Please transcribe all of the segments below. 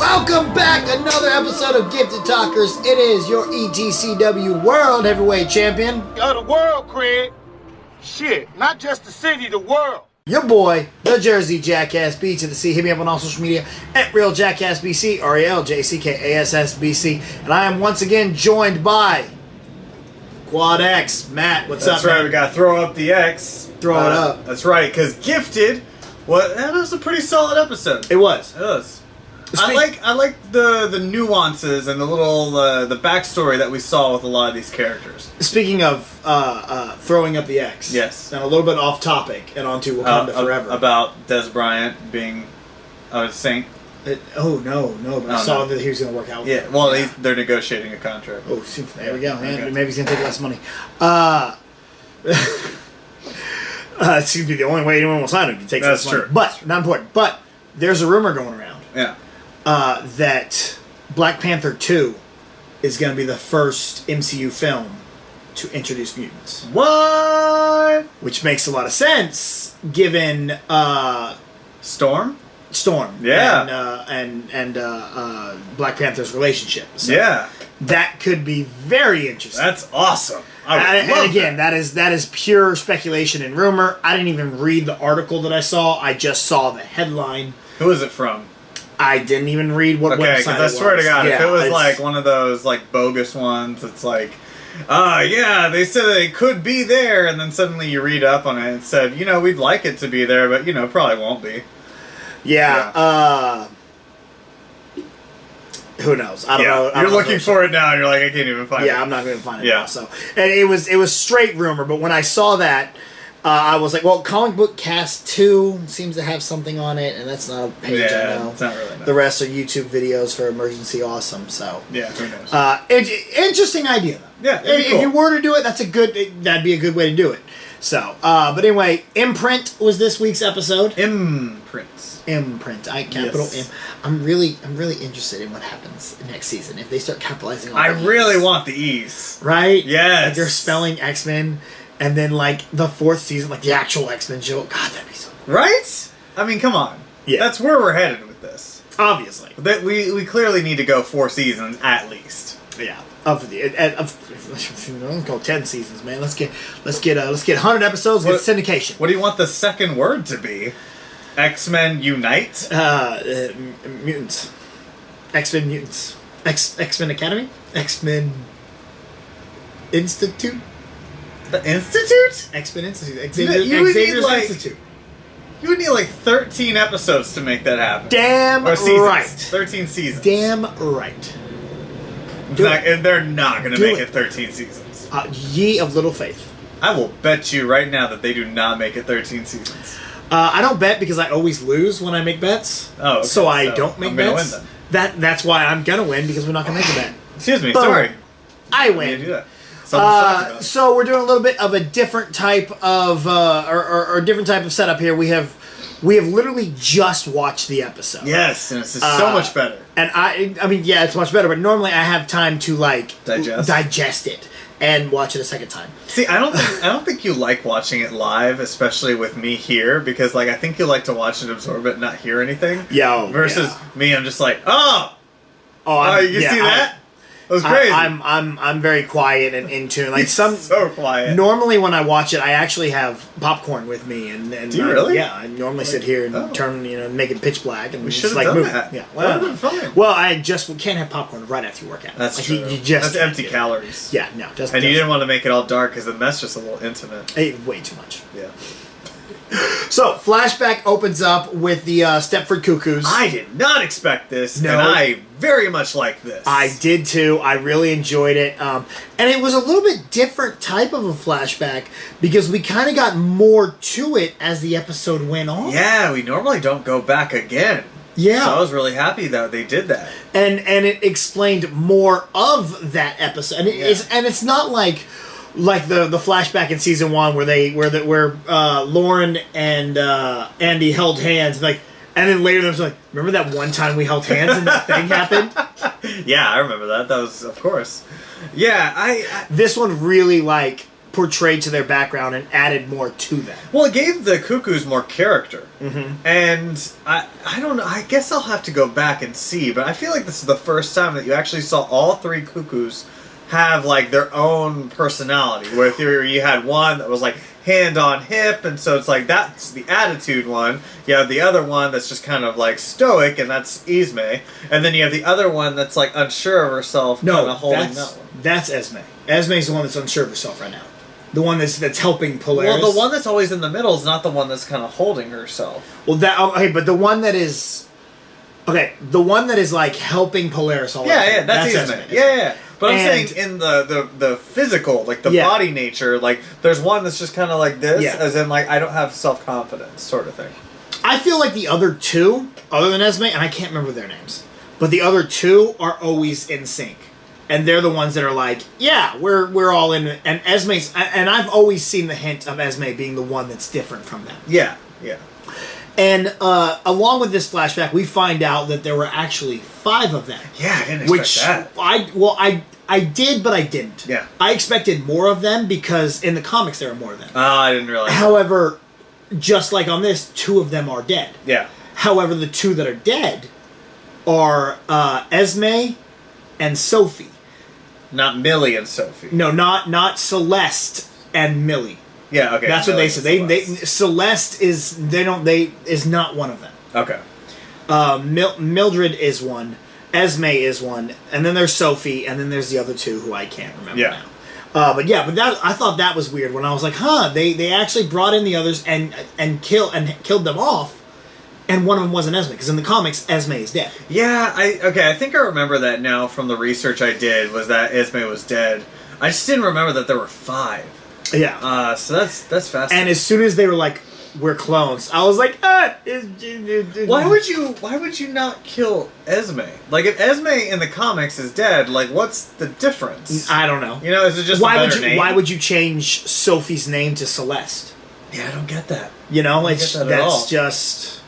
Welcome back, another episode of Gifted Talkers. It is your ETCW World Heavyweight Champion. The world, Craig. Shit, not just the city, the world. Your boy, the Jersey Jackass B.C. Hit me up on all social media at Real Jackass B.C. RELJCKASS B.C. And I am once again joined by Quad X. Matt, what's up, That's right, man? we gotta throw up the X. Throw it up. That's right, because Gifted, that was a pretty solid episode. It was. It was. I like the nuances and the little the backstory that we saw with a lot of these characters. Speaking of throwing up the X. Yes. And a little bit off topic and onto Wakanda Forever. About Des Bryant being a saint. But I saw that he was going to work out with Yeah, them. well, they're negotiating a contract. Oh, see, there we go. Man. Okay. Maybe he's going to take less money. It seems to be the only way anyone will sign him. He takes less money. True. But, not important. But, there's a rumor going around. Yeah. That Black Panther 2 is going to be the first MCU film to introduce mutants. What? Which makes a lot of sense, given Storm? Storm. Yeah. And Black Panther's relationship. So Yeah. that could be very interesting. That's awesome. And again, that is pure speculation and rumor. I didn't even read the article that I saw. I just saw the headline. Who is it from? I didn't even read what Okay, website because it I was. swear to God, if it was it's- like one of those like bogus ones, it's like, yeah, they said they could be there, and then suddenly you read up on it and it said, we'd like it to be there, but probably won't be. Yeah. Who knows? I don't know. You're looking for it now, and you're like, I can't even find it. Yeah, I'm not going to find it Yeah. now. So, and it was straight rumor, but when I saw that, I was like, well, Comic Book Cast 2 seems to have something on it, and that's not a page I know. It's not really. No. The rest are YouTube videos for Emergency Awesome, so. Yeah, who knows? Interesting idea, though. Yeah, it'd be cool. If you were to do it, that'd be a good way to do it. So, but anyway, iMprint was this week's episode. iMprint. Capital Yes. M. I'm really interested in what happens next season if they start capitalizing on I the really E's. want the E's. Right? Yes. Like they're spelling X-Men, and then like the fourth season, like the actual X-Men show. God, that'd be so cool. Right? I mean, come on. Yeah. That's where we're headed with this. Obviously. That we clearly need to go 4 seasons at least. Yeah. Let's go 10 seasons, man. Let's get 100 episodes. Get syndication. What do you want the second word to be? X-Men Unite? Mutants. X-Men Mutants. X-Men Academy? X-Men Institute? The Institute? X-Men Institute. Xavier's Xavier's Institute. You would need like 13 episodes to make that happen. Damn Or seasons. right. 13 seasons. Damn right. And they're not going to Do make it. it 13 seasons. Ye of little faith. I will bet you right now that they do not make it 13 seasons. I don't bet because I always lose when I make bets. Oh, okay. So I don't make I'm gonna bets. win then. That's why I'm gonna win, because we're not gonna make a bet. Excuse me, Boom. sorry. I You win. do that. Something to talk about. So we're doing a little bit of a different type of or different type of setup here. We have literally just watched the episode. Yes, and it's just so much better. And I mean, yeah, it's much better. But normally I have time to like digest it and watch it a second time. See, I don't think you like watching it live, especially with me here, because like I think you like to watch it, absorb it, and not hear anything. Versus me, I'm just like, you see that? That was crazy. I'm very quiet and in tune. Like so quiet. Normally when I watch it, I actually have popcorn with me, and do you really? Yeah, I normally sit here and turn, make it pitch black, and We just should have like done move. that. Yeah, That would have been fun. Well, we can't have popcorn right after you work out. That's like, true. You just that's empty calories. Yeah, no, doesn't. And you didn't want to make it all dark, because then that's just a little intimate. Way too much. Yeah. So, flashback opens up with the Stepford Cuckoos. I did not expect this, No. and I very much like this. I did too. I really enjoyed it. And it was a little bit different type of a flashback because we kind of got more to it as the episode went on. Yeah, we normally don't go back again. Yeah. So I was really happy that they did that. And it explained more of that episode. And it's not like the flashback in season 1 where Lauren and Andy held hands, and then later there was like, remember that one time we held hands and that thing happened? Yeah, I remember that. That was, of course. Yeah, I this one really portrayed to their background and added more to them. well, it gave the Cuckoos more character. And I don't know. I guess I'll have to go back and see. But I feel like this is the first time that you actually saw all three cuckoos have like their own personality. Where you had one that was like hand on hip, and so it's like that's the attitude one. You have the other one that's just kind of like stoic, and that's Ismay. And then you have the other one that's like unsure of herself, kind of holding that one. That's Esme. Esme's the one that's unsure of herself right now. The one that's helping Polaris. Well, the one that's always in the middle is not the one that's kind of holding herself. Well, but the one that is the one that is like helping Polaris all. Yeah, that's Esme. Yeah. But I'm saying in the physical, like the body nature, like there's one that's just kind of like this, as in like I don't have self-confidence sort of thing. I feel like the other two, other than Esme, and I can't remember their names, but the other two are always in sync. And they're the ones that are like, yeah, we're all in. And Esme's, and I've always seen the hint of Esme being the one that's different from them. Yeah. And along with this flashback, we find out that there were actually 5 of them. Yeah, I didn't expect that. I did, but I didn't. Yeah. I expected more of them because in the comics there are more of them. I didn't realize. However, just like on this, 2 of them are dead. Yeah. However, the 2 that are dead are Esme and Sophie. Not Millie and Sophie. No, not Celeste and Millie. Yeah, okay. That's what they said. Celeste is not one of them. Okay. Mildred is one. Esme is one, and then there's Sophie, and then there's the other 2 who I can't remember now. But I thought that was weird when I was like, they actually brought in the others and killed them off, and one of them wasn't Esme, because in the comics Esme is dead. Yeah, I think I remember that now from the research I did, was that Esme was dead. I just didn't remember that there were 5. Yeah. So that's fascinating. And as soon as they were like, we're clones, I was like, Why would you not kill Esme? Like, if Esme in the comics is dead, like, what's the difference? I don't know. You know, is it just a better name? Why would you change Sophie's name to Celeste? Yeah, I don't get that. You know, that's just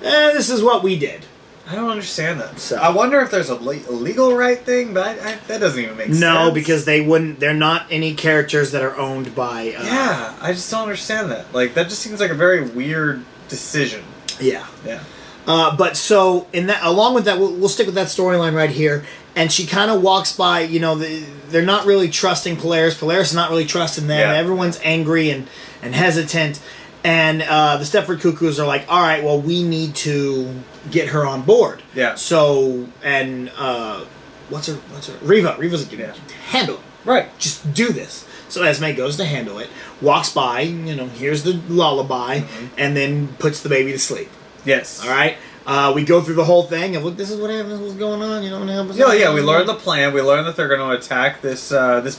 this is what we did. I don't understand that. So I wonder if there's a legal right thing, but that doesn't even make sense. No, because they're not any characters that are owned by... yeah, I just don't understand that. Like, that just seems like a very weird decision. Yeah. Yeah. But so, along with that, we'll stick with that storyline right here, and she kind of walks by, they're not really trusting Polaris. Polaris is not really trusting them. Yeah. Everyone's angry and hesitant. And the Stepford Cuckoos are like, all right, well, we need to get her on board. Yeah. So, and what's her? Reva. Reva's like, handle it. Right. Just do this. So Esme goes to handle it, walks by, hears the lullaby, and then puts the baby to sleep. Yes. All right. We go through the whole thing of, look, this is what happens, what's going on, we learn the plan. We learn that they're going to attack this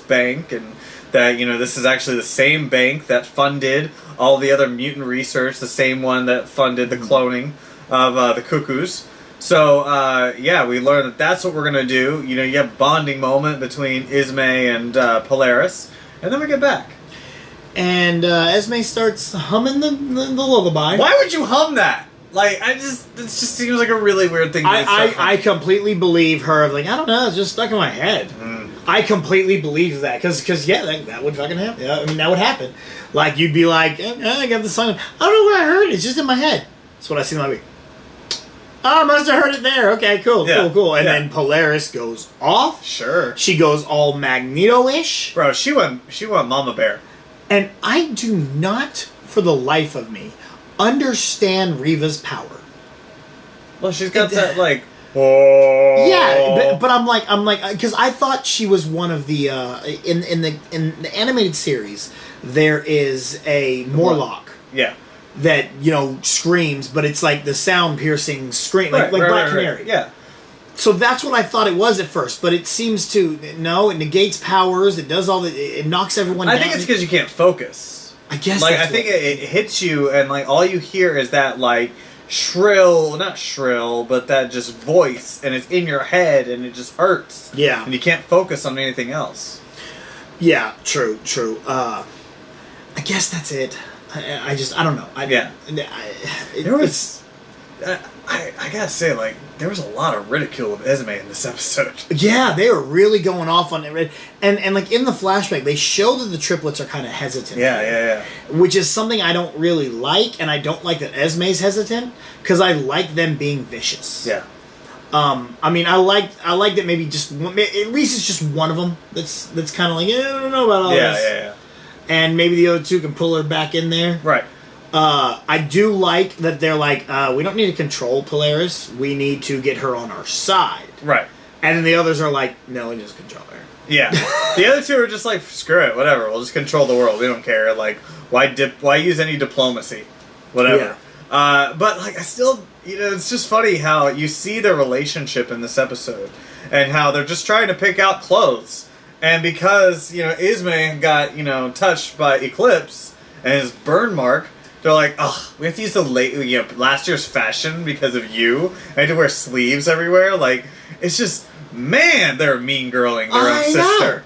bank, and that, this is actually the same bank that funded all the other mutant research, the same one that funded the cloning of the cuckoos. So, we learn that that's what we're going to do. You have a bonding moment between Ismay and Polaris, and then we get back. And Esme starts humming the lullaby. Why would you hum that? Like, it just seems like a really weird thing to do. I completely believe her. Like, I don't know, it's just stuck in my head. I completely believe that. Because that would fucking happen. Yeah, I mean, that would happen. Like, you'd be like, I got the song. I don't know where I heard it. It's just in my head. That's what I see in my movie. Oh, I must have heard it there. Okay, cool. And then Polaris goes off. Sure. She goes all Magneto-ish. Bro, she went Mama Bear. And I do not, for the life of me, understand Reva's power. Well, she's got that, like... Oh. Yeah, but I'm like, because I thought she was one of the in the animated series there is a Morlock. Yeah. That screams, but it's like the sound piercing scream, like Black Canary. Right. Yeah. So that's what I thought it was at first, but it seems to it negates powers. It does it knocks everyone down. I think it's because you can't focus. I guess. Like, I think it hits you, and like all you hear is that like not shrill, but that just voice, and it's in your head, and it just hurts. Yeah. And you can't focus on anything else. Yeah, true. I guess that's it. I don't know. I gotta say, like, there was a lot of ridicule of Esme in this episode. Yeah, they were really going off on it. And like, in the flashback, they show that the triplets are kind of hesitant. Yeah. Which is something I don't really like, and I don't like that Esme's hesitant, because I like them being vicious. Yeah. I mean, I like that maybe just at least it's just one of them that's kind of like, I don't know about all this. Yeah. And maybe the other two can pull her back in there. Right. I do like that they're like, we don't need to control Polaris. We need to get her on our side. Right. And then the others are like, no, we just control her. Yeah. The other two are just like, screw it, whatever. We'll just control the world. We don't care. Like, why use any diplomacy? Whatever. Yeah. But like, I still, it's just funny how you see their relationship in this episode and how they're just trying to pick out clothes. And because, Ismay got, touched by Eclipse and his burn mark, they're like, oh, we have to use the last year's fashion because of you. I had to wear sleeves everywhere. Like, it's just, man, they're mean girling their own sister.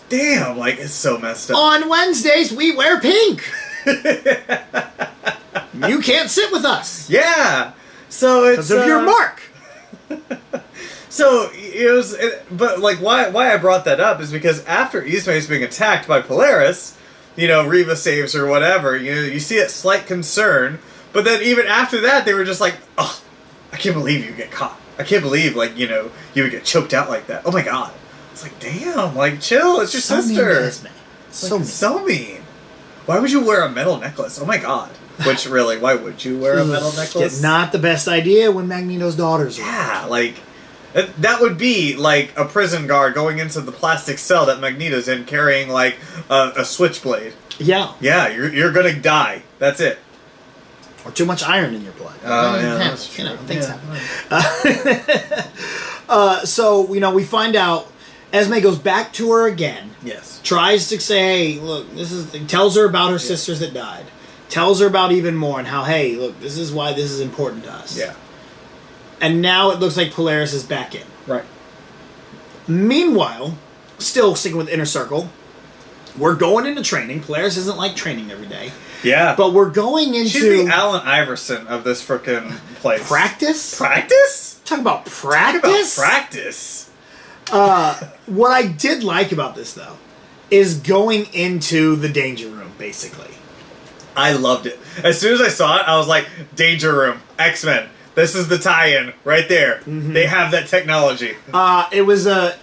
Damn, like, it's so messed up. On Wednesdays, we wear pink. You can't sit with us. Yeah. So it's because of your mark. So but like why I brought that up is because after Ismay's being attacked by Polaris, Reva saves her, whatever. You see a slight concern, but then even after that, they were just like, "Oh, I can't believe you get caught. I can't believe you would get choked out like that. Oh my god!" It's like, damn, like chill. It's your sister. So mean. Why would you wear a metal necklace? Oh my god. Which really, why would you wear a metal necklace? Not the best idea when Magneto's daughters are. Yeah, like that would be like a prison guard going into the plastic cell that Magneto's in, carrying like a switchblade. Yeah. Yeah, you're gonna die. That's it. Or too much iron in your blood. Oh yeah, that's true. Things happen. So we find out Esme goes back to her again. Yes. Tries to say, hey, look, tells her about her sisters that died. Tells her about even more and how, hey, look, this is why this is important to us. Yeah. And now it looks like Polaris is back in. Right. Meanwhile, still sticking with Inner Circle, we're going into training. Polaris isn't like training every day. Yeah. But we're going into... She's the Allen Iverson of this frickin' place. Practice? Practice? Talk about practice? What I did like about this, though, is going into the danger room, basically. I loved it. As soon as I saw it, I was like, Danger Room, X-Men. This is the tie-in right there. Mm-hmm. They have that technology. It was a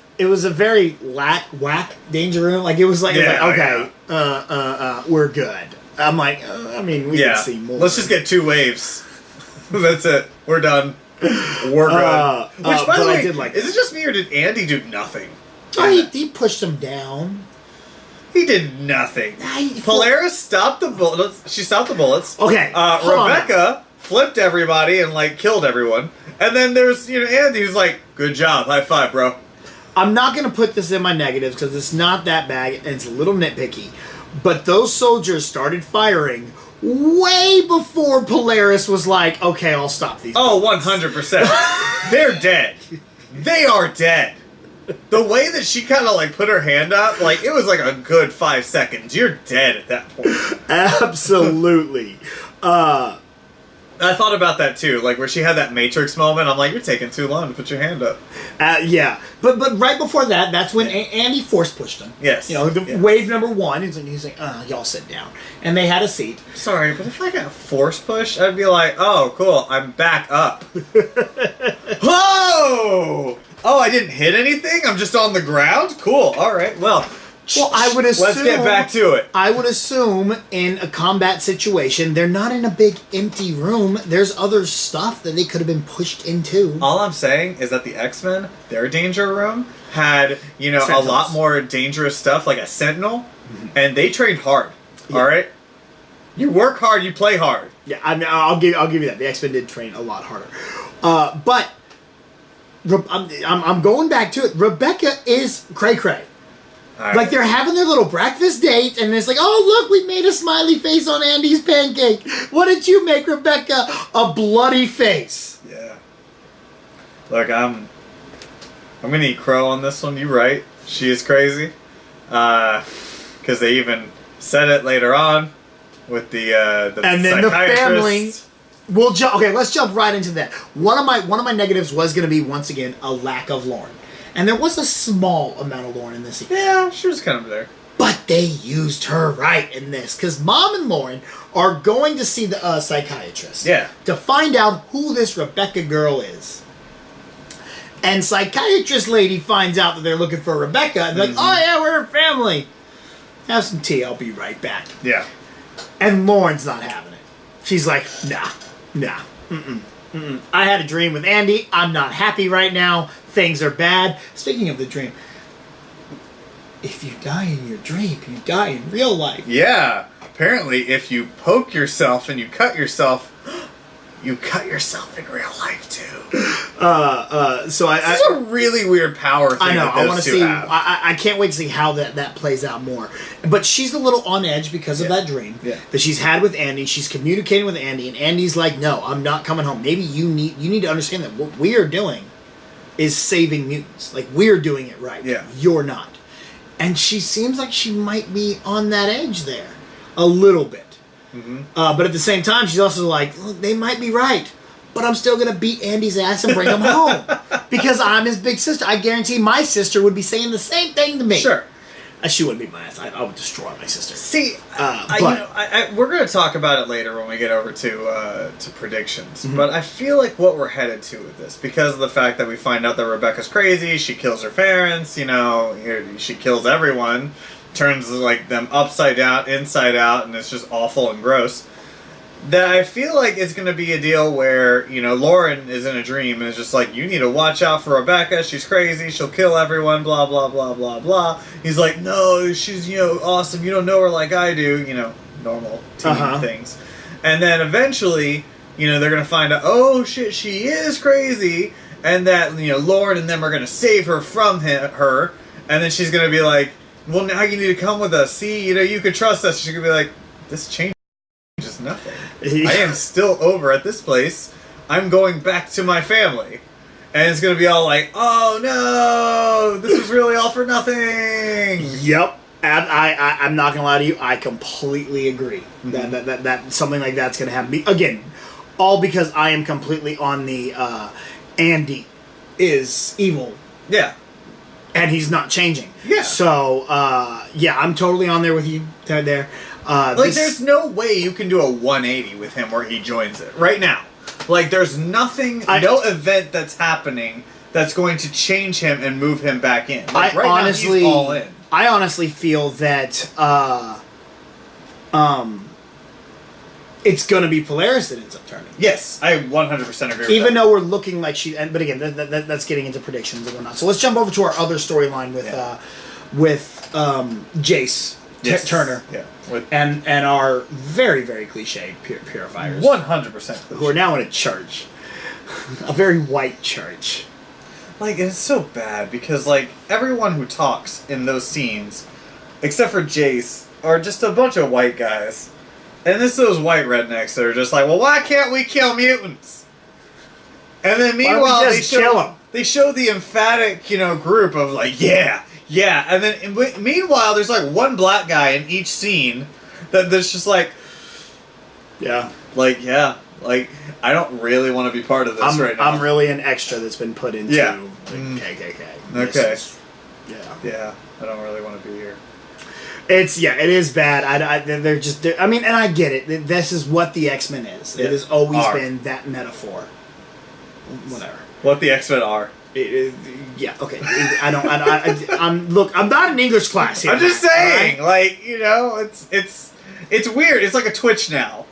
very whack Danger Room. Like, it was like, okay, we're good. I'm like, we can see more. Let's just get 2 waves. That's it. We're done. We're good. Which, by the way, I did like is it just me or did Andy do nothing? Oh, he pushed him down. He did nothing. Polaris stopped the bullets. She stopped the bullets. Okay. Rebecca flipped everybody and like killed everyone. And then there's Andy who's like, "Good job, high five, bro." I'm not gonna put this in my negatives because it's not that bad and it's a little nitpicky. But those soldiers started firing way before Polaris was like, "Okay, I'll stop these." Oh, 100%. They're dead. They are dead. The way that she kind of like put her hand up, like it was like a good 5 seconds. You're dead at that point. Absolutely. I thought about that too, like where she had that Matrix moment. I'm like, you're taking too long to put your hand up. Yeah, but right before that, that's when Andy force pushed him. Yes. Wave number 1. He's like, y'all sit down, and they had a seat. Sorry, but if I got force push, I'd be like, oh, cool, I'm back up. Whoa! Oh, I didn't hit anything? I'm just on the ground? Cool. All right. Well, I would assume... Let's get back to it. I would assume in a combat situation, they're not in a big empty room. There's other stuff that they could have been pushed into. All I'm saying is that the X-Men, their danger room, had, a lot more dangerous stuff, like a Sentinel, and they trained hard. Yeah. All right? You work hard, you play hard. Yeah, I'll give you that. The X-Men did train a lot harder. But... I'm going back to it. Rebecca is cray-cray. Right. Like, they're having their little breakfast date, and it's like, oh, look, we made a smiley face on Andy's pancake. What did you make, Rebecca? A bloody face. Yeah. Look, I'm going to eat crow on this one. You're right. She is crazy. Because they even said it later on with the and then the family. let's jump right into that. One of my negatives was going to be, once again, a lack of Lauren. And there was a small amount of Lauren in this scene. Yeah, she was kind of there. But they used her right in this, because Mom and Lauren are going to see the psychiatrist. Yeah. To find out who this Rebecca girl is. And psychiatrist lady finds out that they're looking for Rebecca, and they're like, oh yeah, we're her family. Have some tea, I'll be right back. Yeah. And Lauren's not having it. She's like, nah, I had a dream with Andy, I'm not happy right now, things are bad. Speaking of the dream, if you die in your dream, you die in real life. Yeah. Apparently, if you poke yourself and you cut yourself in real life too. So this is a really weird power thing. I know. I want to see. Have. I can't wait to see how that plays out more. But she's a little on edge because of that dream that she's had with Andy. She's communicating with Andy, and Andy's like, "No, I'm not coming home. Maybe you need to understand that what we are doing is saving mutants. Like, we're doing it right. Yeah, you're not." And she seems like she might be on that edge there, a little bit. Mm-hmm. But at the same time, she's also like, look, they might be right, but I'm still going to beat Andy's ass and bring him home. Because I'm his big sister. I guarantee my sister would be saying the same thing to me. Sure. She wouldn't beat my ass. I would destroy my sister. See, we're going to talk about it later when we get over to predictions. Mm-hmm. But I feel like what we're headed to with this, because of the fact that we find out that Rebecca's crazy, she kills her parents, she kills everyone, turns like them upside down, inside out, and it's just awful and gross. That I feel like it's going to be a deal where, Lauren is in a dream and it's just like, you need to watch out for Rebecca, she's crazy, she'll kill everyone, blah, blah, blah, blah, blah. He's like, no, she's, awesome, you don't know her like I do, normal teen things. And then eventually, they're going to find out, oh shit, she is crazy, and that, Lauren and them are going to save her from her, and then she's going to be like, well, now you need to come with us, see, you can trust us. She's going to be like, this changes nothing. I am still over at this place. I'm going back to my family. And it's going to be all like, oh no, this was really all for nothing. Yep. I'm not going to lie to you. I completely agree that something like that's going to happen. Again, all because I am completely on the Andy is evil. Yeah. And he's not changing. Yeah. So, I'm totally on there with you there. There's no way you can do a 180 with him where he joins it right now. Like, there's nothing, no event that's happening that's going to change him and move him back in. Like, right now, he's all in. I honestly feel that it's going to be Polaris that ends up turning. Yes, I 100% agree with Even though we're looking like but again, that's getting into predictions and whatnot. So let's jump over to our other storyline with Jace Turner. Yeah. And our very, very cliche purifiers. 100% cliche. Who are now in a church. A very white church. Like, it's so bad because, like, everyone who talks in those scenes, except for Jace, are just a bunch of white guys. And it's those white rednecks that are just like, well, why can't we kill mutants? And then meanwhile, they show the emphatic, group of like, yeah. And then meanwhile, there's like one black guy in each scene that's just like, I don't really want to be part of this right now. I'm really an extra that's been put into KKK. Okay. Yeah, I don't really want to be here. It is bad. They're just. I mean, and I get it. This is what the X-Men is. It has always been that metaphor. Whatever. What the X-Men are. Okay. I'm not in English class here. I'm just saying, right? It's weird. It's like a Twitch now.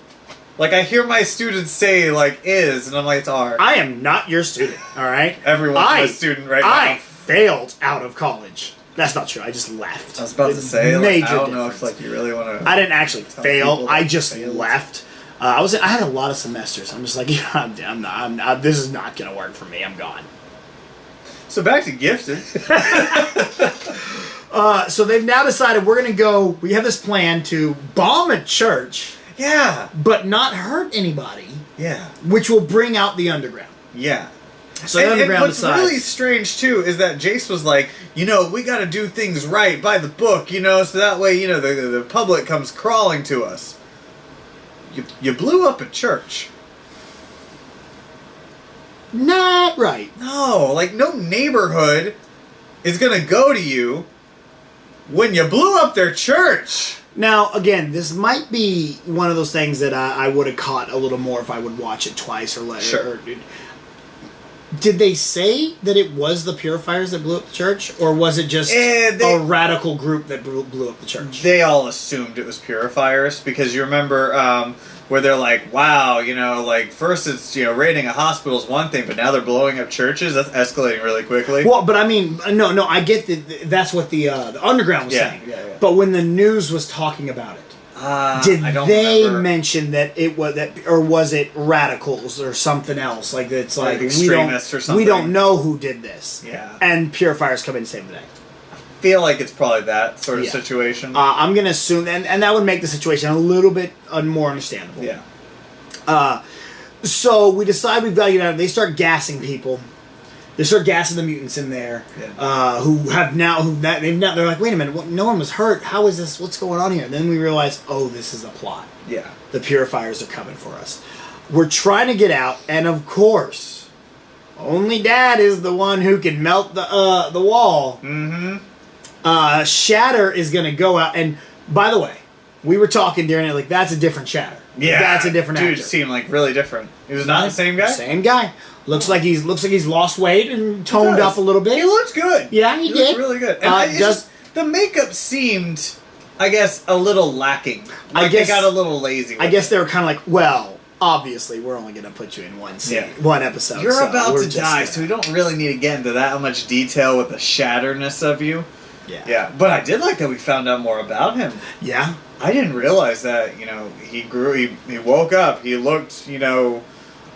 Like, I hear my students say, like, is, and I'm like, it's R. I am not your student, all right? Everyone's my student right now. I failed out of college. That's not true. I just left. I was about to say, major I don't difference. know if you really want to. I didn't actually fail. I just left. I had a lot of semesters. I'm just like, I'm not. This is not going to work for me. I'm gone. So back to Gifted. So they've now decided we're going to go. We have this plan to bomb a church. Yeah. But not hurt anybody. Yeah. Which will bring out the underground. Yeah. So the underground what's really strange, too, is that Jace was like, we got to do things right by the book, so that way, the public comes crawling to us. You blew up a church. not right. No, like no neighborhood is going to go to you when you blew up their church. Now, again, this might be one of those things that I would have caught a little more if I would watch it twice or later. Sure. Did they say that it was the purifiers that blew up the church? Or was it just a radical group that blew up the church? They all assumed it was purifiers because you remember where they're like, wow, like first it's, raiding a hospital is one thing, but now they're blowing up churches? That's escalating really quickly. Well, but I mean, no, I get that that's what the Underground was saying. Yeah. But when the news was talking about it, did they mention that it was that, or was it radicals or something else? Like it's like extremists or something. We don't know who did this. Yeah. And purifiers come in and save the day. I feel like it's probably that sort of situation. I'm gonna assume, and that would make the situation a little bit more understandable. Yeah. So we decide we've got to get out. They start gassing people. They start gassing the mutants in there, they're like, wait a minute, no one was hurt. How is this? What's going on here? And then we realize, oh, this is a plot. Yeah. The purifiers are coming for us. We're trying to get out, and of course, only Dad is the one who can melt the wall. Mm-hmm. Shatter is going to go out, and by the way, we were talking during it, like, that's a different Shatter. Yeah. That's a different actor. Dude seemed like really different. He was not the same guy? Same guy. Looks like he's lost weight and toned up a little bit. He looks good. Yeah, he did. Looks really good. And the makeup seemed, I guess, a little lacking. Like they got a little lazy. I guess they were kind of like, well, obviously we're only going to put you in one scene, one episode. You're about to die, so we don't really need to get into that much detail with the shatterness of you. Yeah. But I did like that we found out more about him. Yeah. I didn't realize that, he grew, he woke up, he looked,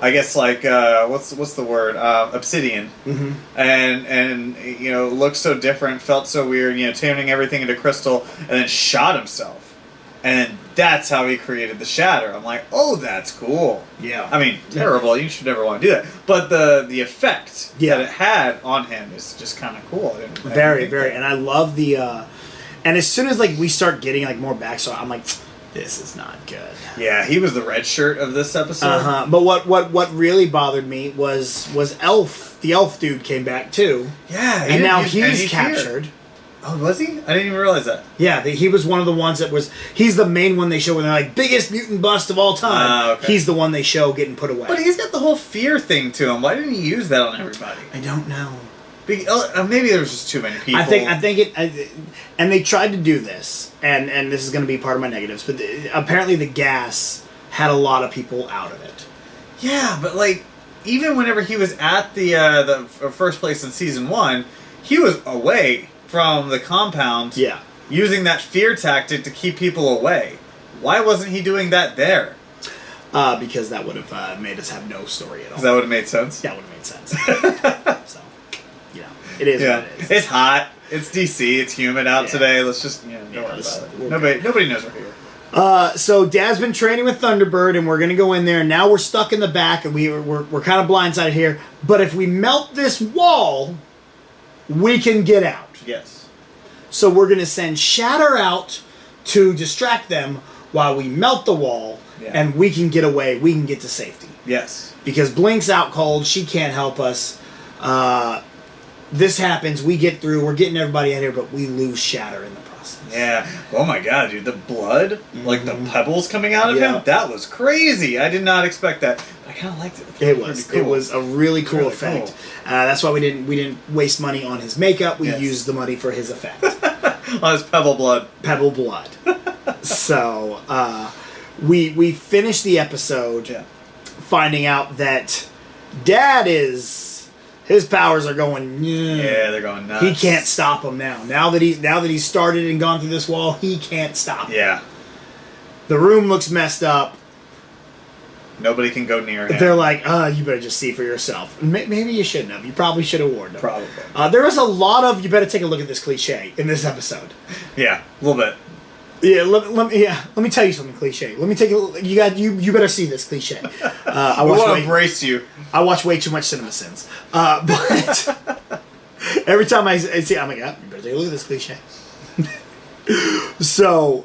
I guess like what's the word? Obsidian. Mm-hmm. And looked so different, felt so weird, turning everything into crystal, and then shot himself. And that's how he created the Shatter. I'm like, oh, that's cool. Yeah. I mean, terrible. You should never want to do that. But the effect that it had on him is just kind of cool. Very. And I love the and as soon as like we start getting like more backstory, I'm like, this is not good. Yeah, he was the red shirt of this episode. But what really bothered me was Elf. The Elf dude came back too. Yeah, and now he's captured. Here. Oh, was he? I didn't even realize that. Yeah, he was one of the ones that was. He's the main one they show when they're like biggest mutant bust of all time. Okay. He's the one they show getting put away. But he's got the whole fear thing to him. Why didn't he use that on everybody? I don't know. Maybe there was just too many people. I think it, and they tried to do this, and this is going to be part of my negatives. But apparently, the gas had a lot of people out of it. Yeah, but like even whenever he was at the first place in season 1, he was away from the compound. Yeah, using that fear tactic to keep people away. Why wasn't he doing that there? Because that would have made us have no story at all. That would have made sense? That would have made sense. So, it is what it is. It's hot. It's DC. It's humid out today. Let's just, don't worry about it. Nobody knows we're here. So Dad's been training with Thunderbird, and we're going to go in there. And now we're stuck in the back, and we're kind of blindsided here. But if we melt this wall, we can get out. Yes. So we're going to send Shatter out to distract them while we melt the wall, and we can get away. We can get to safety. Yes. Because Blink's out cold. She can't help us. This happens. We get through. We're getting everybody out here, but we lose Shatter in the process. Yeah. Oh my god, dude. The blood, like the pebbles coming out of him, that was crazy. I did not expect that. But I kind of liked it. It was a really cool effect. Cool. That's why we didn't waste money on his makeup. We used the money for his effect. On his pebble blood. Pebble blood. So we finished the episode finding out that Dad his powers are going. Yeah, they're going nuts. He can't stop him now. Now that he's started and gone through this wall, he can't stop him. Yeah. The room looks messed up. Nobody can go near him. They're like, you better just see for yourself. Maybe you shouldn't have. You probably should have warned him. Probably. There was a lot of, you better take a look at this cliche in this episode. Yeah, a little bit. Yeah, let me tell you something cliche. Let me take you better see this cliche. I want to embrace you. I watch way too much CinemaSins. But every time I see it, I'm like, you better take a look at this cliche. So,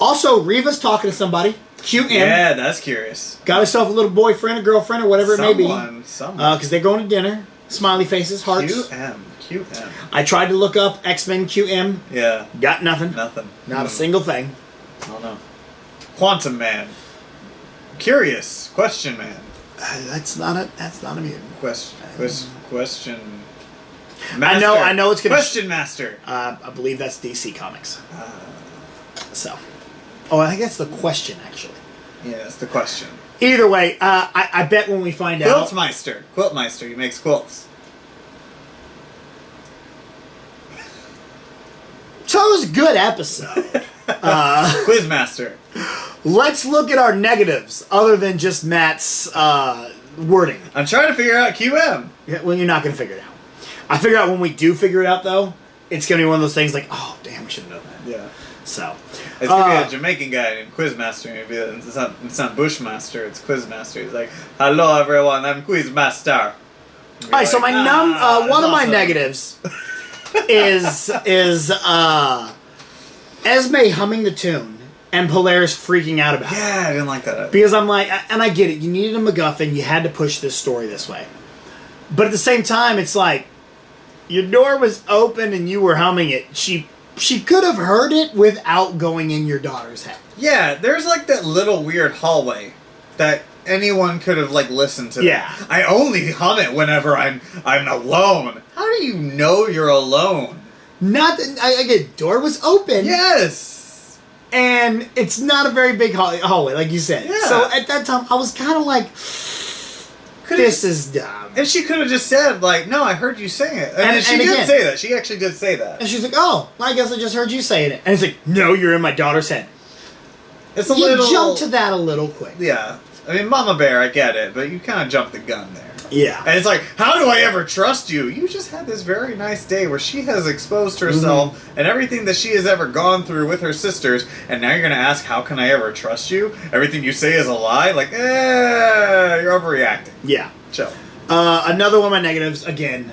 also, Reva's talking to somebody. QM. Yeah, that's curious. Got herself a little boyfriend, a girlfriend, or whatever it may be. Someone. Because they're going to dinner. Smiley faces, hearts. QM. I tried to look up X-Men QM. Yeah. Got nothing. Not a single thing. I don't know. Quantum Man. Curious. Question Man. That's not a mutant. Question. Master. I know it's gonna. Question Master. I believe that's DC Comics. So. Oh, I think that's the Question, actually. Yeah, that's the Question. Either way, I bet when we find out... Quiltmeister. He makes quilts. So it was a good episode. Quizmaster. Let's look at our negatives, other than just Matt's wording. I'm trying to figure out QM. Yeah, well, you're not going to figure it out. I figure out when we do figure it out, though, it's going to be one of those things like, oh, damn, we should have known that. Yeah. So... It's going to be a Jamaican guy named Quizmaster. It's not Bushmaster, it's Quizmaster. He's like, hello, everyone, I'm Quizmaster. All right, so my one of my negatives is Esme humming the tune and Polaris freaking out about it. Yeah, I didn't like that. Because I'm like, and I get it, you needed a MacGuffin, you had to push this story this way. But at the same time, it's like, your door was open and you were humming it. She could have heard it without going in your daughter's head. Yeah, there's like that little weird hallway that anyone could have like listened to. Yeah. That. I only hum it whenever I'm alone. How do you know you're alone? Not that I get door was open. Yes. And it's not a very big hallway, like you said. Yeah. So at that time, I was kind of like, this is dumb. And she could have just said, like, no, I heard you sing it. And she did say that. She actually did say that. And she's like, oh, I guess I just heard you saying it. And it's like, no, you're in my daughter's head. It's a little... You jumped to that a little quick. Yeah. I mean, Mama Bear, I get it, but you kind of jumped the gun there. Yeah. And it's like, how do I ever trust you? You just had this very nice day where she has exposed herself and everything that she has ever gone through with her sisters, and now you're going to ask, how can I ever trust you? Everything you say is a lie? Like, you're overreacting. Yeah. Chill. Another one of my negatives, again,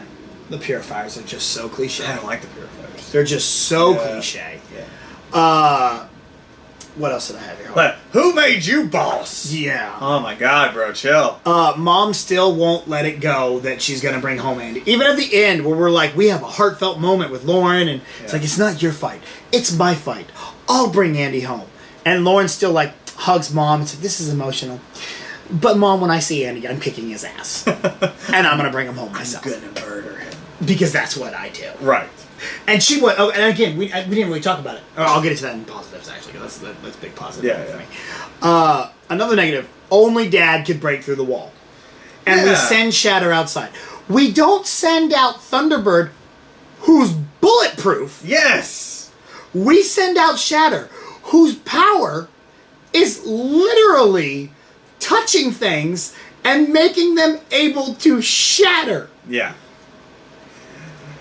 the purifiers are just so cliche. I don't like the purifiers. They're just so cliche. Yeah. What else did I have here? But who made you boss? Yeah. Oh my god, bro, chill. Mom still won't let it go that she's going to bring home Andy. Even at the end where we're like, we have a heartfelt moment with Lauren, and it's like, it's not your fight. It's my fight. I'll bring Andy home. And Lauren still like hugs Mom. It's like, this is emotional. But Mom, when I see Andy, I'm kicking his ass. And I'm going to bring him home myself. I'm going to murder him. Because that's what I do. Right. And she went, and again, we didn't really talk about it. I'll get into that in positives, actually, because that's big positive for me. Another negative, only Dad could break through the wall. And we send Shatter outside. We don't send out Thunderbird, who's bulletproof. Yes! We send out Shatter, whose power is literally touching things and making them able to shatter. Yeah.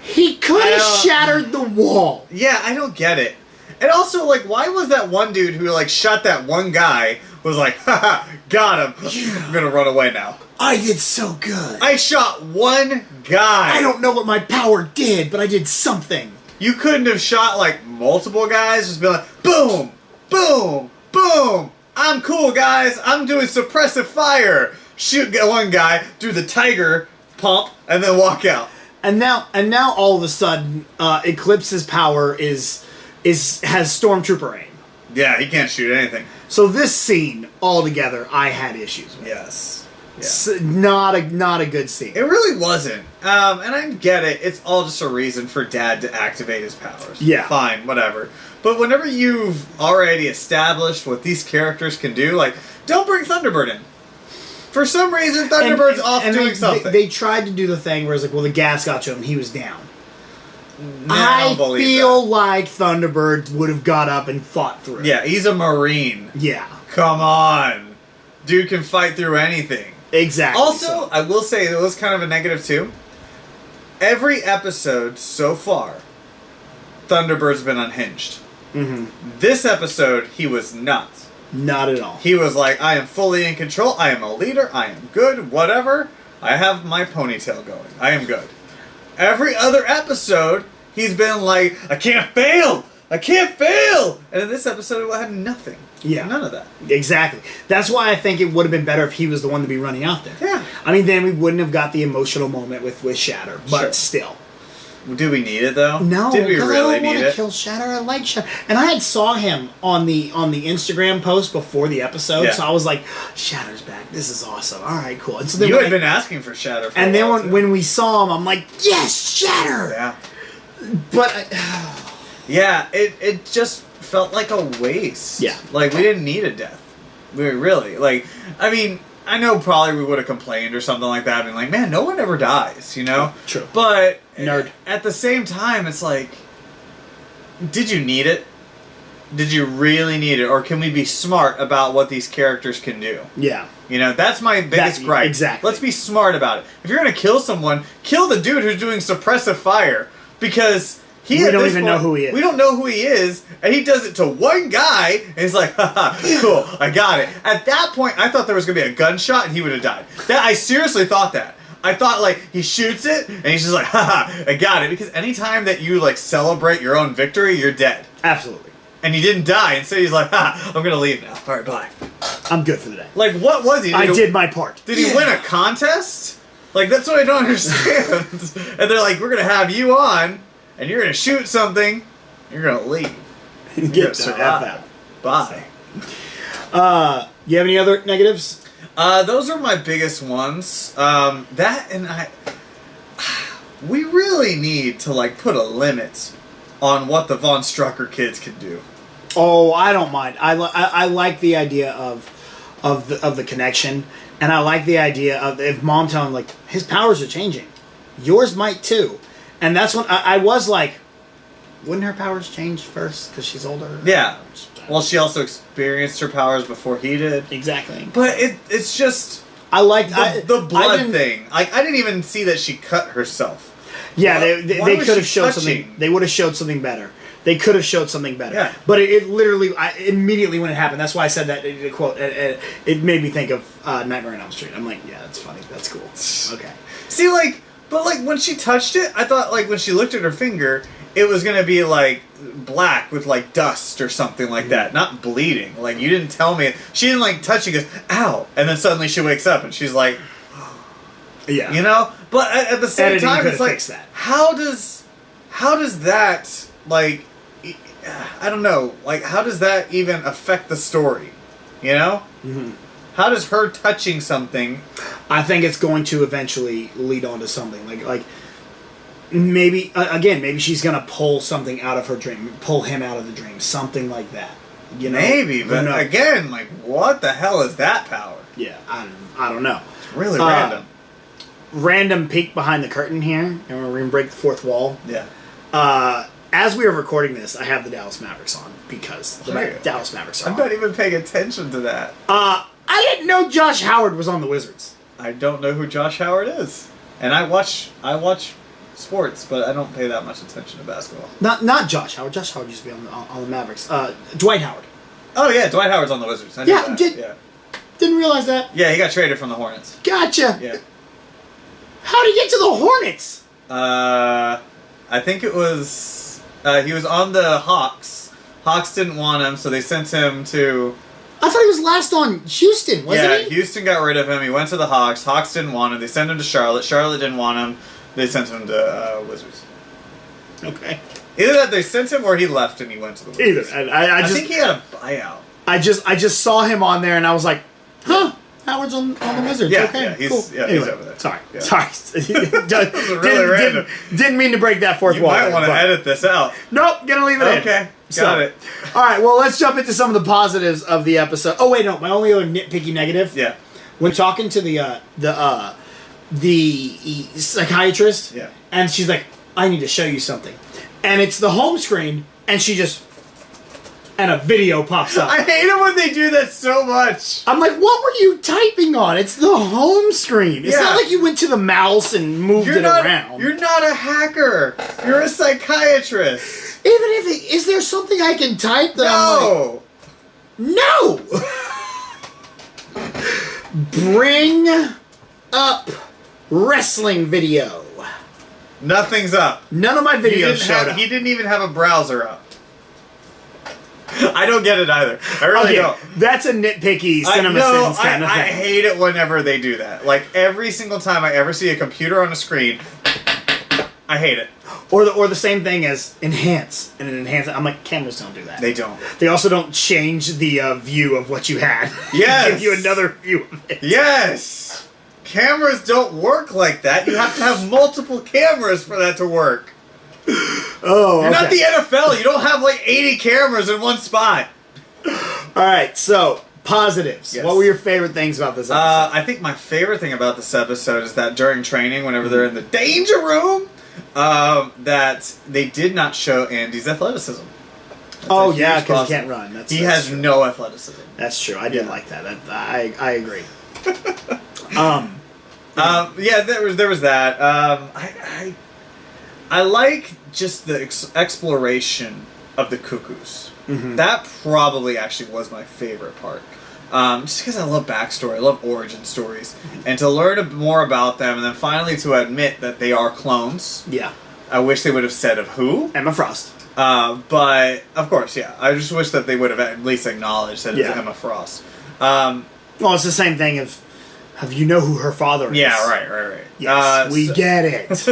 He could have shattered the wall. Yeah, I don't get it. And also, like, why was that one dude who, like, shot that one guy was like, haha, got him. I'm gonna run away now. I did so good. I shot one guy. I don't know what my power did, but I did something. You couldn't have shot, like, multiple guys? Just be like, boom, boom, boom. I'm cool, guys. I'm doing suppressive fire. Shoot one guy, do the tiger pump, and then walk out. And now, all of a sudden, Eclipse's power has Stormtrooper aim. Yeah, he can't shoot anything. So this scene altogether, I had issues with. Yes. Yeah. Not a good scene. It really wasn't. And I get it. It's all just a reason for Dad to activate his powers. Yeah. Fine, whatever. But whenever you've already established what these characters can do, like, don't bring Thunderbird in. For some reason, Thunderbird's off doing something. They tried to do the thing where it's like, well, the gas got to him, he was down. I feel like Thunderbird would have got up and fought through. Yeah, he's a Marine. Yeah. Come on. Dude can fight through anything. Exactly. Also, I will say, it was kind of a negative too. Every episode so far, Thunderbird's been unhinged. Mm-hmm. This episode, he was not. Not at all. He was like, I am fully in control. I am a leader. I am good. Whatever. I have my ponytail going. I am good. Every other episode, he's been like, I can't fail. I can't fail. And in this episode, it had nothing. Yeah. None of that. Exactly. That's why I think it would have been better if he was the one to be running out there. Yeah. I mean, then we wouldn't have got the emotional moment with Shatter. But Sure. still. Do we need it though? No, did we really I don't want need to it? kill Shatter. I like Shatter, and I had saw him on the Instagram post before the episode, Yeah. so I was like, "Shatter's back. This is awesome. All right, cool." And so then You had been asking for Shatter. For and a then while, when we saw him, I'm like, "Yes, Shatter!" Yeah. But Yeah, it just felt like a waste. Yeah. Like we didn't need a death. We really like. I mean, I know probably we would have complained or something like that, being like, "Man, no one ever dies," you know. True. But Nerd. at the same time, it's like, did you need it? Did you really need it, or can we be smart about what these characters can do? yeah, You know, that's my biggest gripe. exactly. Let's be smart about it. If you're gonna kill someone, kill the dude who's doing suppressive fire, because we don't even know who he is. We don't know who he is, and he does it to one guy, and he's like, haha, cool, I got it. At that point, I thought there was gonna be a gunshot, and he would have died. I seriously thought that. I thought, like, he shoots it, and he's just like, haha, I got it. Because anytime that you, like, celebrate your own victory, you're dead. absolutely. And he didn't die, and so he's like, ha, I'm gonna leave now. Alright, bye. I'm good for the day. Like, what was he? I did my part. Did he win a contest? Like, that's what I don't understand. And they're like, we're gonna have you on, and you're gonna shoot something, you're gonna leave. You're Get gonna the survive. F out. Bye. You have any other negatives? Those are my biggest ones. That and we really need to, like, put a limit on what the Von Strucker kids can do. Oh, I don't mind. I like the idea of the connection, and I like the idea of if Mom telling like his powers are changing, yours might too, and that's when I was like, wouldn't her powers change first because she's older? Yeah. Well, she also experienced her powers before he did. Exactly. But it's just I like the blood thing. Like, I didn't even see that she cut herself. Yeah, Why they was could have she showed touching? something. They would have showed something better. They could have showed something better. Yeah. But it literally, immediately when it happened, that's why I said that quote. It made me think of Nightmare on Elm Street. I'm like, yeah, that's funny. That's cool. Okay. See, like, but like when she touched it, I thought like when she looked at her finger, it was gonna be like black with like dust or something like that, not bleeding. Like, you didn't tell me. She didn't like touch it. Goes, ow, and then suddenly she wakes up and she's like, Yeah. you know. But at the same Editing time, it's like, that. how does that, like, I don't know, like, how does that even affect the story? You know? Mm-hmm. How does her touching something? I think it's going to eventually lead on to something like maybe again, maybe she's gonna pull something out of her dream, pull him out of the dream, something like that. You know? Maybe, but again, like, what the hell is that power? Yeah, I don't know. It's really random. Random peek behind the curtain here, and we're gonna break the fourth wall. Yeah. As we are recording this, I have the Dallas Mavericks on because the Dallas Mavericks are I'm on. not even paying attention to that. I didn't know Josh Howard was on the Wizards. I don't know who Josh Howard is, and I watch sports, but I don't pay that much attention to basketball. Not Josh Howard. Josh Howard used to be on the Mavericks. Dwight Howard. Oh yeah, Dwight Howard's on the Wizards. I knew that. Didn't realize that. Yeah, he got traded from the Hornets. Gotcha. Yeah. How did he get to the Hornets? I think it was he was on the Hawks. Hawks didn't want him, so they sent him to. I thought he was last on Houston, wasn't he? Yeah, Houston got rid of him. He went to the Hawks. Hawks didn't want him. They sent him to Charlotte. Charlotte didn't want him. They sent him to Wizards. Okay. Either that they sent him or he left and he went to the Wizards. Either. I think he had a buyout. I just saw him on there and I was like, huh? Howard's on the Wizards. Yeah, okay, yeah, he's anyway, over there. Sorry, Yeah. sorry. Really random. Didn't mean to break that fourth wall. You might want to edit this out. Nope, gonna leave it in. Okay, got it. All right, well, let's jump into some of the positives of the episode. Oh wait, no, my only other nitpicky negative. Yeah. When talking to the psychiatrist. Yeah. And she's like, I need to show you something, and it's the home screen, and she just. And a video pops up. I hate it when they do that so much. I'm like, what were you typing on? It's the home screen. It's not like you went to the mouse and moved it around. You're not a hacker. You're a psychiatrist. Even if is there something I can type that I'm like, no. Bring up wrestling video. Nothing's up. None of my videos showed up. He didn't even have a browser up. I don't get it either. I really don't. That's a nitpicky CinemaSins kind of thing. I hate it whenever they do that. Like, every single time I ever see a computer on a screen, I hate it. Or the same thing as enhance. And an enhance, I'm like, cameras don't do that. They don't. They also don't change the view of what you had. Yes. Give you another view of it. Yes. Cameras don't work like that. You have to have multiple cameras for that to work. Oh, You're not the NFL. You don't have like 80 cameras in one spot. Alright, so, positives. Yes. What were your favorite things about this episode? I think my favorite thing about this episode is that during training, whenever they're in the danger room, that they did not show Andy's athleticism. That's because he can't run. He has no athleticism. That's true. I did like that. I agree. There was that. I like just the exploration of the cuckoos. Mm-hmm. That probably actually was my favorite part. Just because I love backstory, I love origin stories, and to learn more about them, and then finally to admit that they are clones. Yeah, I wish they would have said of who. Emma Frost. But of course, yeah, I just wish that they would have at least acknowledged that it's Emma Frost. Well, it's the same thing of you know who her father is. Yeah, right. Yes, we get it.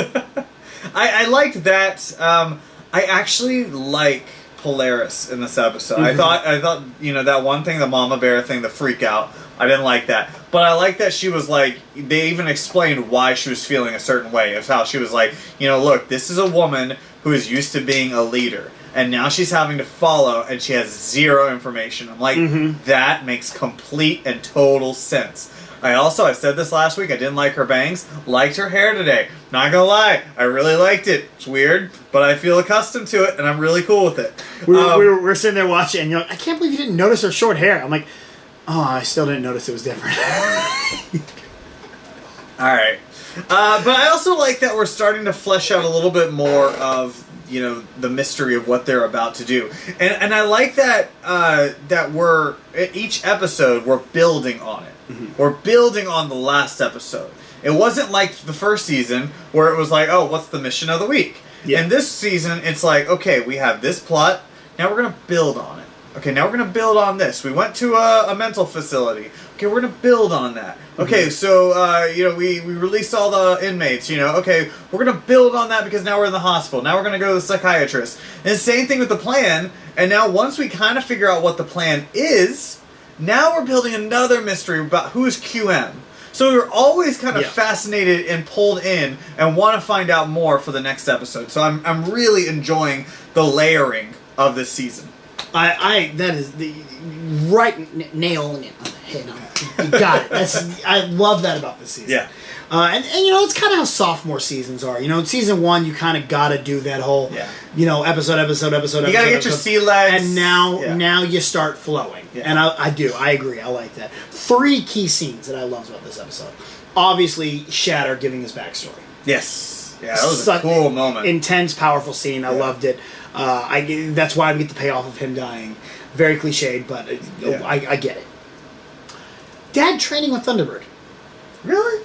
I liked that. I actually like Polaris in this episode. Mm-hmm. I thought that one thing, the mama bear thing, the freak out, I didn't like that. But I like that she was like, they even explained why she was feeling a certain way, of how she was like, look, this is a woman who is used to being a leader, and now she's having to follow, and she has zero information. I'm like, that makes complete and total sense. I said this last week, I didn't like her bangs, liked her hair today. Not gonna lie, I really liked it. It's weird, but I feel accustomed to it, and I'm really cool with it. We were sitting there watching, and you're like, I can't believe you didn't notice her short hair. I'm like, oh, I still didn't notice it was different. Alright. But I also like that we're starting to flesh out a little bit more of, the mystery of what they're about to do. And I like that that we're, each episode, we're building on it. Mm-hmm. We're building on the last episode. It wasn't like the first season where it was like, oh, what's the mission of the week? Yeah. In this season, it's like, okay, we have this plot, now we're going to build on it. Okay, now we're going to build on this. We went to a mental facility. Okay, we're going to build on that. Okay, so, we released all the inmates, Okay, we're going to build on that because now we're in the hospital. Now we're going to go to the psychiatrist. And the same thing with the plan. And now once we kind of figure out what the plan is, now we're building another mystery about who is QM. So we're always kind of fascinated and pulled in and want to find out more for the next episode. So I'm really enjoying the layering of this season. That is the right nail on the head. You got it. I love that about this season. Yeah. And it's kind of how sophomore seasons are. In season one, you kind of got to do that whole, episode. You got to get your sea legs. And now you start flowing. Yeah. And I agree. I like that. 3 key scenes that I loved about this episode. Obviously, Shatter giving his backstory. Yes. Yeah, that was a cool moment. Intense, powerful scene. I loved it. That's why I get the payoff of him dying. Very cliched, but I get it. Dad training with Thunderbird. Really?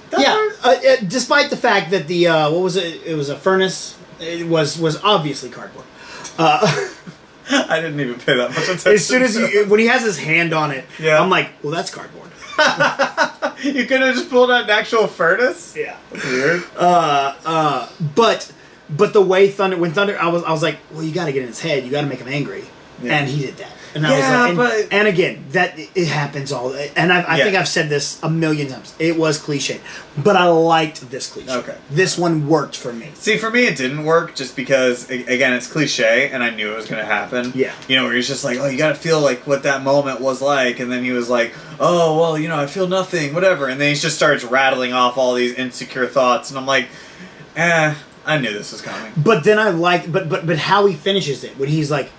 Despite the fact that the what was it? It was a furnace. It was obviously cardboard. I didn't even pay that much attention. As soon as when he has his hand on it, I'm like, well, that's cardboard. You could have just pulled out an actual furnace. Yeah, that's weird. But the way when Thunder, I was like, well, you got to get in his head. You got to make him angry, and he did that. And I was like, and again, that it happens all. And I think I've said this a million times. It was cliche, but I liked this cliche. Okay, this one worked for me. See, for me, it didn't work just because, again, it's cliche, and I knew it was going to happen. Yeah, where he's just like, oh, you got to feel like what that moment was like, and then he was like, oh, well, I feel nothing, whatever, and then he just starts rattling off all these insecure thoughts, and I'm like, I knew this was coming. But then I like, but how he finishes it when he's like,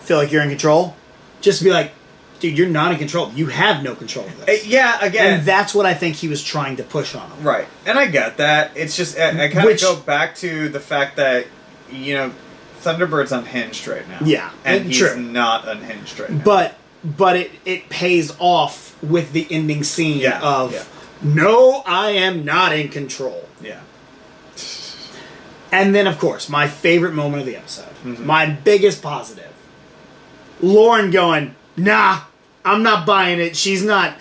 feel like you're in control, just to be like, dude, you're not in control. You have no control of this. Again. And that's what I think he was trying to push on him. Right. And I get that. It's just, I kind of go back to the fact that, Thunderbird's unhinged right now. Yeah. And he's not unhinged right now. But it pays off with the ending scene of, no, I am not in control. Yeah. And then, of course, my favorite moment of the episode, my biggest positive, Lauren going, nah, I'm not buying it. She's not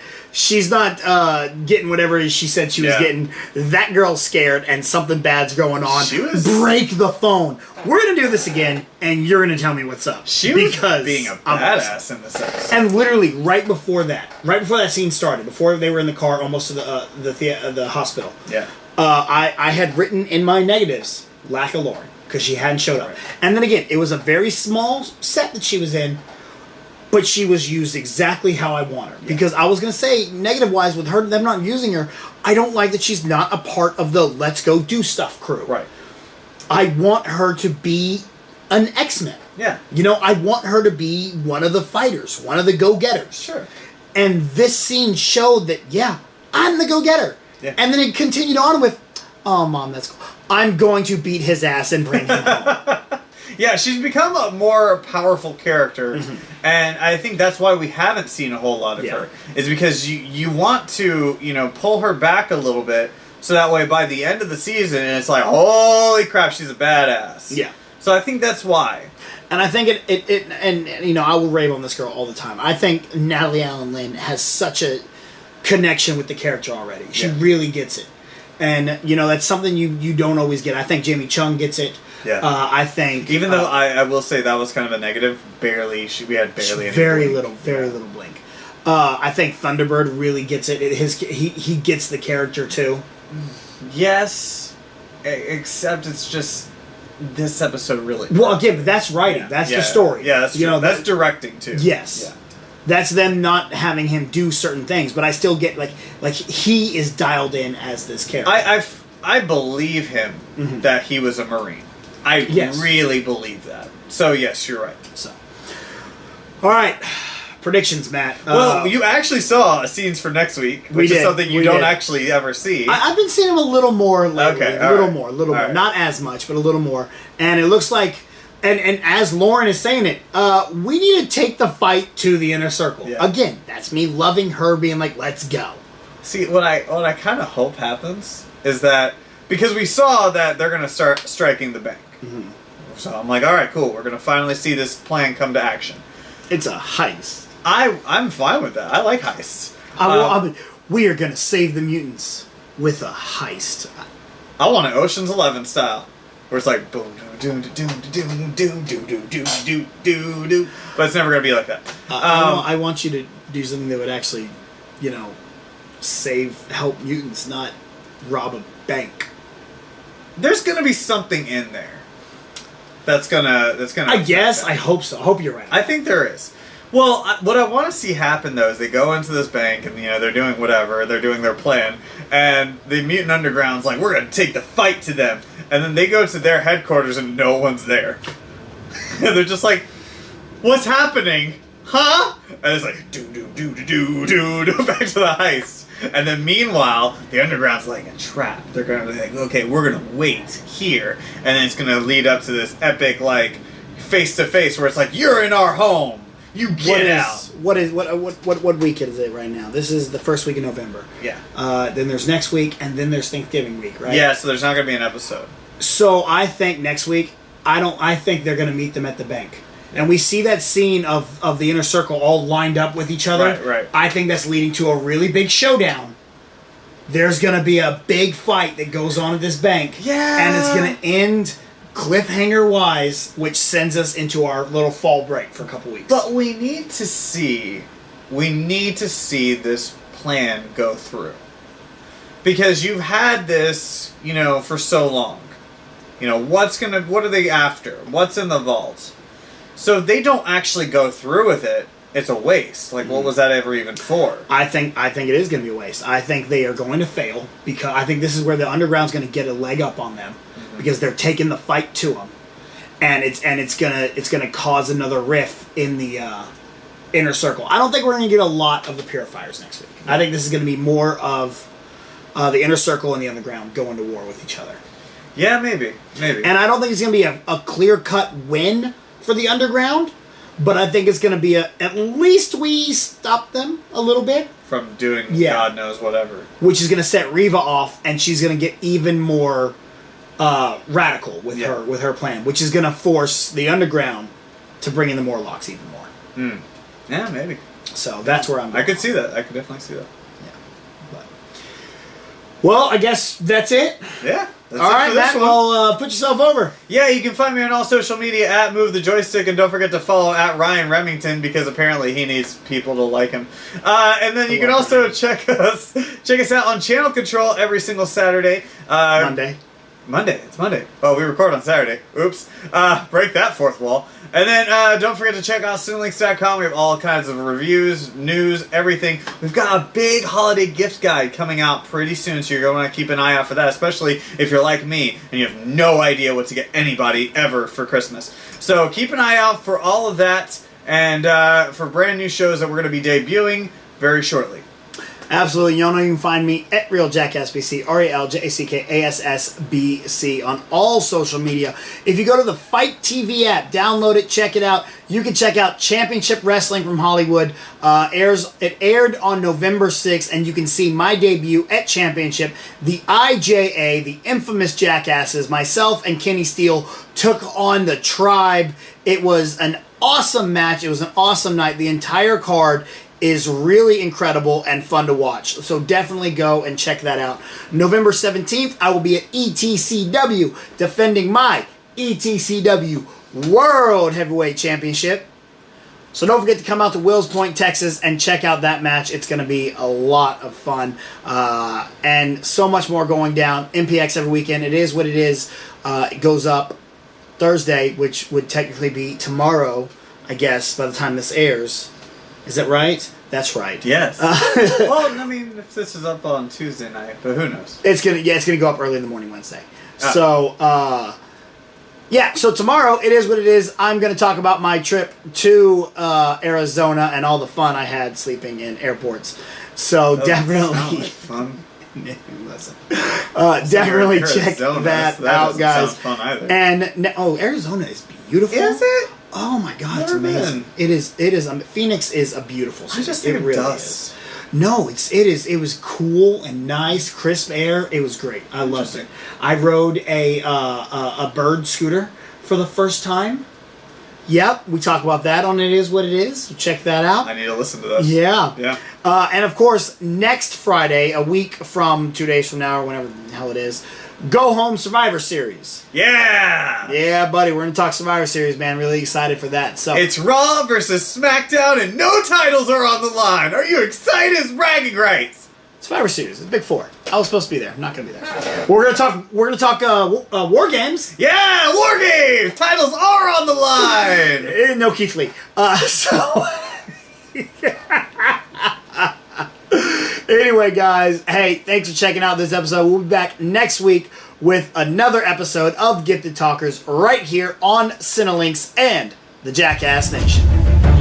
getting whatever she said she was getting. That girl's scared and something bad's going on. Break the phone. We're going to do this again and you're going to tell me what's up. She was being a badass in this episode. And literally right before that scene started, before they were in the car almost to the hospital. Yeah. I had written in my negatives, lack of Lauren, because she hadn't showed up. And then again, it was a very small set that she was in. But she was used exactly how I want her. Because I was going to say, negative-wise, with her, them not using her, I don't like that she's not a part of the let's go do stuff crew. Right. I want her to be an X-Men. Yeah. You know, I want her to be one of the fighters, one of the go-getters. Sure. And this scene showed that, yeah, I'm the go-getter. Yeah. And then it continued on with, oh, Mom, that's cool. I'm going to beat his ass and bring him home. Yeah, she's become a more powerful character, and I think that's why we haven't seen a whole lot of her. Is because you want to, pull her back a little bit, so that way by the end of the season, it's like, holy crap, she's a badass. Yeah. So I think that's why. And I think and I will rave on this girl all the time. I think Natalie Allen Lynn has such a connection with the character already. She really gets it. And, that's something you don't always get. I think Jamie Chung gets it. Yeah. I think... Even though I will say that was kind of a negative, we had barely any very little blink. I think Thunderbird really gets it. He gets the character, too. Yes. Except it's just... This episode really... Well, again, but that's writing. Yeah. That's the story. Yeah, that's true. That's directing, too. Yes. Yeah. That's them not having him do certain things, but I still get, like he is dialed in as this character. I believe him that he was a Marine. I really believe that. So, yes, you're right. So, all right. Predictions, Matt. Well, you actually saw scenes for next week, which is something you don't actually ever see. I've been seeing him a little more lately. Okay, a little more. Not as much, but a little more. And it looks like, and as Lauren is saying it, we need to take the fight to the inner circle. Yeah. Again, that's me loving her being like, let's go. See, what I kind of hope happens is that, because we saw that they're going to start striking the bank. So I'm like, all right, cool. We're going to finally see this plan come to action. It's a heist. I'm fine with that. I like heists. We are going to save the mutants with a heist. I want an Ocean's 11 style, where it's like boom, do do do do do do do do do do. But it's never going to be like that. I want you to do something that would actually, help mutants, not rob a bank. There's going to be something in there. That's gonna. I guess. That. I hope so. I hope you're right. I think there is. Well, what I want to see happen though is they go into this bank and they're doing whatever, they're doing their plan, and the Mutant Underground's like, we're gonna take the fight to them, and then they go to their headquarters and no one's there, and they're just like, what's happening, huh? And it's like do back to the heist. And then meanwhile, the Underground's like a trap. They're going to be like, okay, we're going to wait here. And then it's going to lead up to this epic, like, face-to-face where it's like, you're in our home. You get out. What week is it right now? This is the first week in November. Yeah. Then there's next week, and then there's Thanksgiving week, right? Yeah, so there's not going to be an episode. So I think next week, I think they're going to meet them at the bank. And we see that scene of the inner circle all lined up with each other. Right. I think that's leading to a really big showdown. There's going to be a big fight that goes on at this bank. Yeah. And it's going to end cliffhanger-wise, which sends us into our little fall break for a couple weeks. But we need to see this plan go through. Because you've had this, for so long. What are they after? What's in the vault? So if they don't actually go through with it, it's a waste. Like, what was that ever even for? I think it is going to be a waste. I think they are going to fail, because I think this is where the Underground's going to get a leg up on them, because they're taking the fight to them, and it's gonna cause another rift in the inner circle. I don't think we're going to get a lot of the Purifiers next week. I think this is going to be more of the inner circle and the Underground going to war with each other. Yeah, maybe. And I don't think it's going to be a clear-cut win for the Underground, but I think it's going to be at least we stop them a little bit from doing God knows whatever, which is going to set Reva off, and she's going to get even more radical with her plan, which is going to force the Underground to bring in the Morlocks even more. Yeah, maybe. So that's where I'm going. I could see that. I could definitely see that. Yeah. But, well, I guess that's it. Yeah. That's all right, Matt. Well, put yourself over. Yeah, you can find me on all social media at Move the Joystick, and don't forget to follow at Ryan Remington because apparently he needs people to like him. And then you can also check us out on Channel Control every single Saturday. Monday. It's Monday. Oh, we record on Saturday. Oops. Break that fourth wall. And then don't forget to check out Cinelinx.com. We have all kinds of reviews, news, everything. We've got a big holiday gift guide coming out pretty soon, so you're going to want to keep an eye out for that, especially if you're like me and you have no idea what to get anybody ever for Christmas. So keep an eye out for all of that and for brand new shows that we're going to be debuting very shortly. Absolutely. You know you can find me at Real Jackass B.C, RealJackass B.C on all social media. If you go to the Fight TV app, download it, check it out. You can check out Championship Wrestling from Hollywood. It aired on November 6th, and you can see my debut at Championship. The IJA, the infamous Jackasses, myself and Kenny Steele took on the Tribe. It was an awesome match. It was an awesome night. The entire card is really incredible and fun to watch. So definitely go and check that out. November 17th, I will be at ETCW defending my ETCW World Heavyweight Championship. So don't forget to come out to Wills Point, Texas and check out that match. It's going to be a lot of fun. And so much more going down. MPX every weekend. It is what it is. It goes up Thursday, which would technically be tomorrow, I guess, by the time this airs. Is that right? That's right. Yes. Well, I mean, if this is up on Tuesday night, but who knows? It's gonna go up early in the morning Wednesday. So, so tomorrow it is what it is. I'm gonna talk about my trip to Arizona and all the fun I had sleeping in airports. So definitely like fun. Listen, definitely check that out, guys. Sound fun either. And Arizona is beautiful. Is it? Oh my God, it's amazing! It is. Phoenix is a beautiful city. I just think it really is. No, it was cool and nice, crisp air. It was great. I loved it. I rode a bird scooter for the first time. Yep, we talk about that on It Is What It Is. So check that out. I need to listen to this. Yeah. Yeah. And of course, next Friday, a week from 2 days from now, or whenever the hell it is, Go Home Survivor Series. Yeah! Yeah, buddy, we're going to talk Survivor Series, man. Really excited for that. So it's Raw versus SmackDown, and no titles are on the line. Are you excited? It's bragging rights. Survivor Series. It's Big Four. I was supposed to be there. I'm not going to be there. We're going to talk War Games. Yeah, War Games. Titles are on the line. No Keith Lee. Anyway, guys, hey, thanks for checking out this episode. We'll be back next week with another episode of Gifted Talkers right here on Cinelinx and the Jackass Nation.